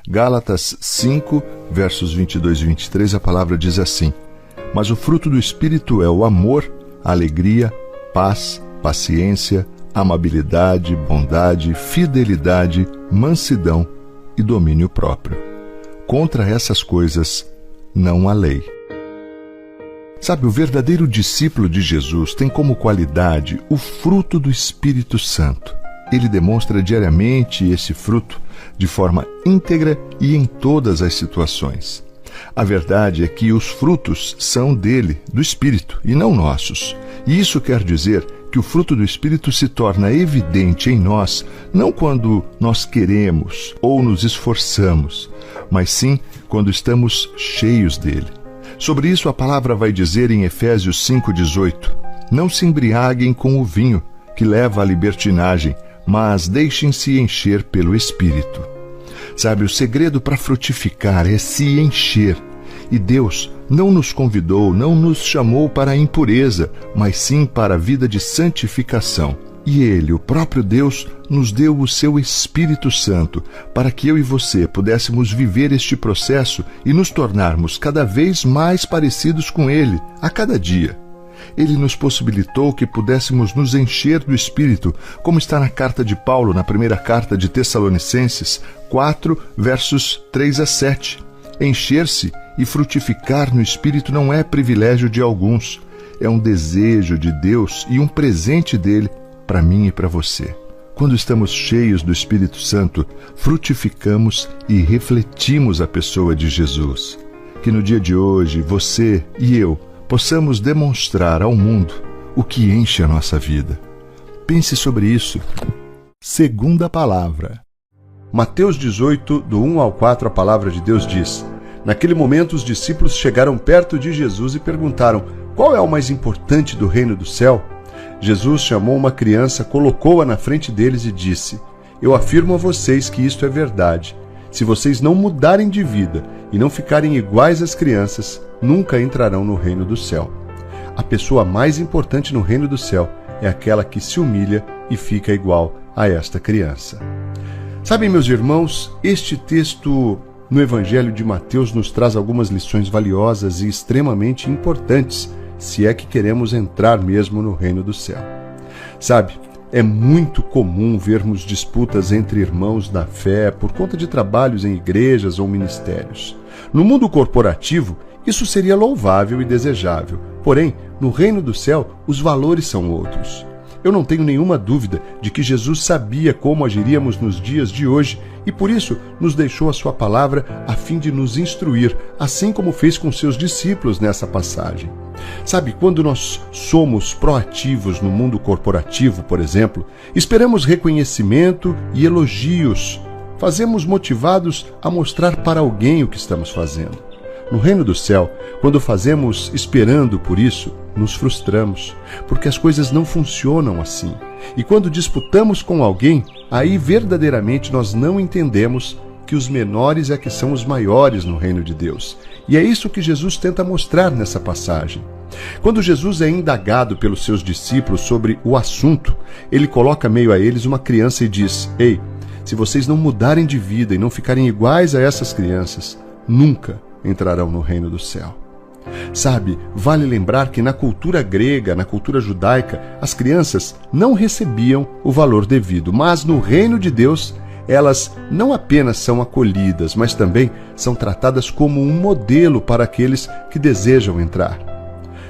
Gálatas 5, versos 22 e 23, a palavra diz assim: mas o fruto do Espírito é o amor, a alegria, paz, paciência, amabilidade, bondade, fidelidade, mansidão e domínio próprio. Contra essas coisas não há lei. Sabe, o verdadeiro discípulo de Jesus tem como qualidade o fruto do Espírito Santo. Ele demonstra diariamente esse fruto de forma íntegra e em todas as situações. A verdade é que os frutos são dele, do Espírito, e não nossos. E isso quer dizer que o fruto do Espírito se torna evidente em nós, não quando nós queremos ou nos esforçamos, mas sim quando estamos cheios dele. Sobre isso a palavra vai dizer em Efésios 5,18: não se embriaguem com o vinho, que leva à libertinagem, mas deixem-se encher pelo Espírito. Sabe, o segredo para frutificar é se encher. E Deus não nos convidou, não nos chamou para a impureza, mas sim para a vida de santificação. E Ele, o próprio Deus, nos deu o seu Espírito Santo para que eu e você pudéssemos viver este processo e nos tornarmos cada vez mais parecidos com Ele, a cada dia. Ele nos possibilitou que pudéssemos nos encher do Espírito, como está na carta de Paulo, na primeira carta de Tessalonicenses 4, versos 3 a 7. Encher-se e frutificar no Espírito não é privilégio de alguns, é um desejo de Deus e um presente dele para mim e para você. Quando estamos cheios do Espírito Santo, frutificamos e refletimos a pessoa de Jesus. Que no dia de hoje, você e eu possamos demonstrar ao mundo o que enche a nossa vida. Pense sobre isso. Segunda palavra. Mateus 18, do 1 ao 4, a palavra de Deus diz: naquele momento os discípulos chegaram perto de Jesus e perguntaram: qual é o mais importante do reino do céu? Jesus chamou uma criança, colocou-a na frente deles e disse: eu afirmo a vocês que isto é verdade. Se vocês não mudarem de vida e não ficarem iguais às crianças, nunca entrarão no reino do céu. A pessoa mais importante no reino do céu é aquela que se humilha e fica igual a esta criança. Sabem, meus irmãos, este texto no Evangelho de Mateus nos traz algumas lições valiosas e extremamente importantes, se é que queremos entrar mesmo no reino do céu. Sabe, é muito comum vermos disputas entre irmãos na fé por conta de trabalhos em igrejas ou ministérios. No mundo corporativo, isso seria louvável e desejável. Porém, no reino do céu, os valores são outros. Eu não tenho nenhuma dúvida de que Jesus sabia como agiríamos nos dias de hoje e por isso nos deixou a sua palavra a fim de nos instruir, assim como fez com seus discípulos nessa passagem. Sabe, quando nós somos proativos no mundo corporativo, por exemplo, esperamos reconhecimento e elogios. Fazemos motivados a mostrar para alguém o que estamos fazendo. No reino do céu, quando fazemos esperando por isso, nos frustramos, porque as coisas não funcionam assim. E quando disputamos com alguém, aí verdadeiramente nós não entendemos que os menores é que são os maiores no reino de Deus. E é isso que Jesus tenta mostrar nessa passagem. Quando Jesus é indagado pelos seus discípulos sobre o assunto, ele coloca meio a eles uma criança e diz: ei, se vocês não mudarem de vida e não ficarem iguais a essas crianças, nunca entrarão no reino do céu. Sabe, vale lembrar que na cultura grega, na cultura judaica, as crianças não recebiam o valor devido, mas no reino de Deus, elas não apenas são acolhidas, mas também são tratadas como um modelo para aqueles que desejam entrar.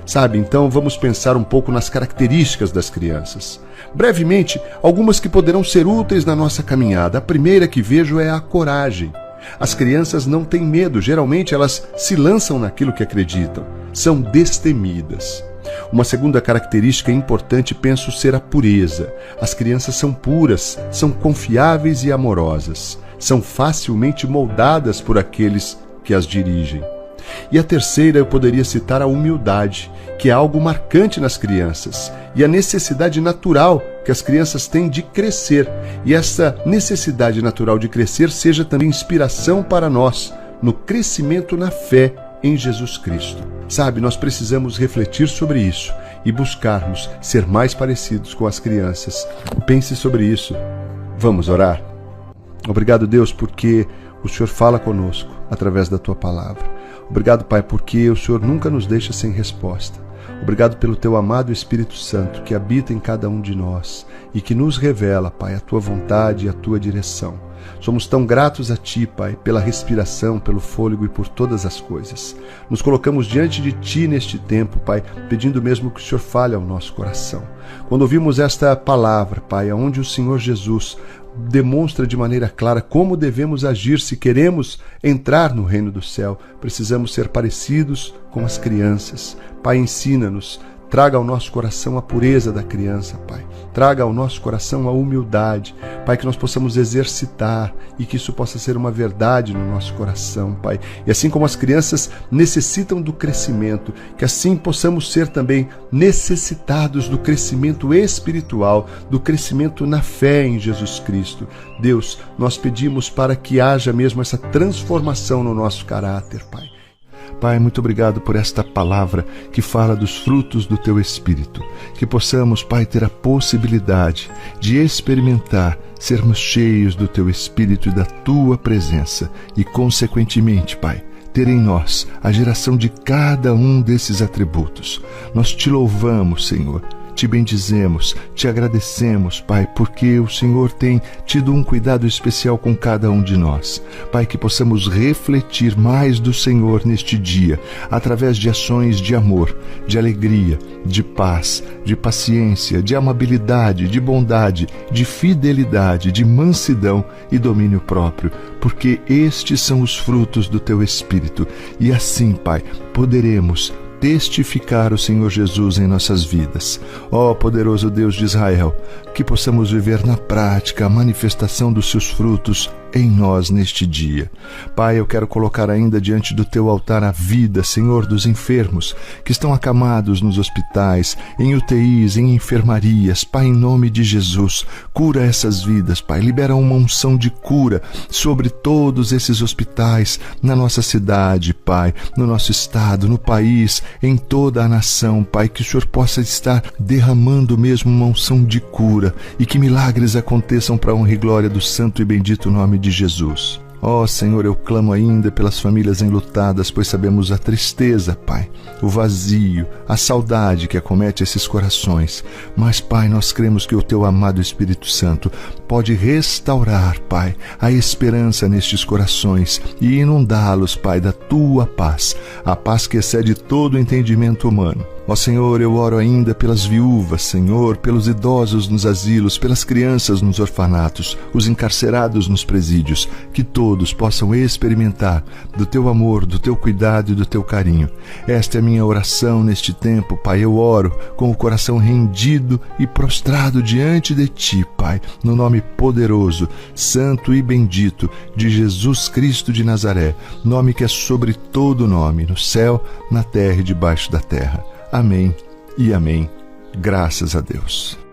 Sabe, então vamos pensar um pouco nas características das crianças. Brevemente, algumas que poderão ser úteis na nossa caminhada. A primeira que vejo é a coragem. As crianças não têm medo, geralmente elas se lançam naquilo que acreditam, são destemidas. Uma segunda característica importante penso ser a pureza. As crianças são puras, são confiáveis e amorosas, são facilmente moldadas por aqueles que as dirigem. E a terceira eu poderia citar a humildade, que é algo marcante nas crianças, e a necessidade natural que as crianças têm de crescer, e essa necessidade natural de crescer seja também inspiração para nós, no crescimento na fé em Jesus Cristo. Sabe, nós precisamos refletir sobre isso e buscarmos ser mais parecidos com as crianças. Pense sobre isso. Vamos orar? Obrigado, Deus, porque o Senhor fala conosco através da Tua palavra. Obrigado, Pai, porque o Senhor nunca nos deixa sem resposta. Obrigado pelo Teu amado Espírito Santo que habita em cada um de nós e que nos revela, Pai, a Tua vontade e a Tua direção. Somos tão gratos a Ti, Pai, pela respiração, pelo fôlego e por todas as coisas. Nos colocamos diante de Ti neste tempo, Pai, pedindo mesmo que o Senhor fale ao nosso coração. Quando ouvimos esta palavra, Pai, onde o Senhor Jesus demonstra de maneira clara como devemos agir se queremos entrar no reino do céu, precisamos ser parecidos com as crianças. Pai, ensina-nos. Traga ao nosso coração a pureza da criança, Pai. Traga ao nosso coração a humildade, Pai, que nós possamos exercitar e que isso possa ser uma verdade no nosso coração, Pai. E assim como as crianças necessitam do crescimento, que assim possamos ser também necessitados do crescimento espiritual, do crescimento na fé em Jesus Cristo. Deus, nós pedimos para que haja mesmo essa transformação no nosso caráter, Pai. Pai, muito obrigado por esta palavra que fala dos frutos do Teu Espírito. Que possamos, Pai, ter a possibilidade de experimentar, sermos cheios do Teu Espírito e da Tua presença e, consequentemente, Pai, ter em nós a geração de cada um desses atributos. Nós Te louvamos, Senhor. Te bendizemos, te agradecemos, Pai, porque o Senhor tem tido um cuidado especial com cada um de nós. Pai, que possamos refletir mais do Senhor neste dia, através de ações de amor, de alegria, de paz, de paciência, de amabilidade, de bondade, de fidelidade, de mansidão e domínio próprio, porque estes são os frutos do Teu Espírito. E assim, Pai, poderemos testificar o Senhor Jesus em nossas vidas. Ó poderoso Deus de Israel, que possamos viver na prática a manifestação dos seus frutos em nós neste dia. Pai, eu quero colocar ainda diante do Teu altar a vida, Senhor, dos enfermos que estão acamados nos hospitais, em UTIs, em enfermarias. Pai, em nome de Jesus, cura essas vidas, Pai. Libera uma unção de cura sobre todos esses hospitais, na nossa cidade, Pai, no nosso estado, no país, em toda a nação, Pai. Que o Senhor possa estar derramando mesmo uma unção de cura e que milagres aconteçam para a honra e glória do santo e bendito nome de Jesus. Ó Senhor, eu clamo ainda pelas famílias enlutadas, pois sabemos a tristeza, Pai, o vazio, a saudade que acomete esses corações. Mas, Pai, nós cremos que o Teu amado Espírito Santo pode restaurar, Pai, a esperança nestes corações e inundá-los, Pai, da Tua paz, a paz que excede todo o entendimento humano. Ó Senhor, eu oro ainda pelas viúvas, Senhor, pelos idosos nos asilos, pelas crianças nos orfanatos, os encarcerados nos presídios, que todos possam experimentar do Teu amor, do Teu cuidado e do Teu carinho. Esta é a minha oração neste tempo, Pai. Eu oro com o coração rendido e prostrado diante de Ti, Pai, no nome poderoso, santo e bendito de Jesus Cristo de Nazaré, nome que é sobre todo nome, no céu, na terra e debaixo da terra. Amém e amém. Graças a Deus.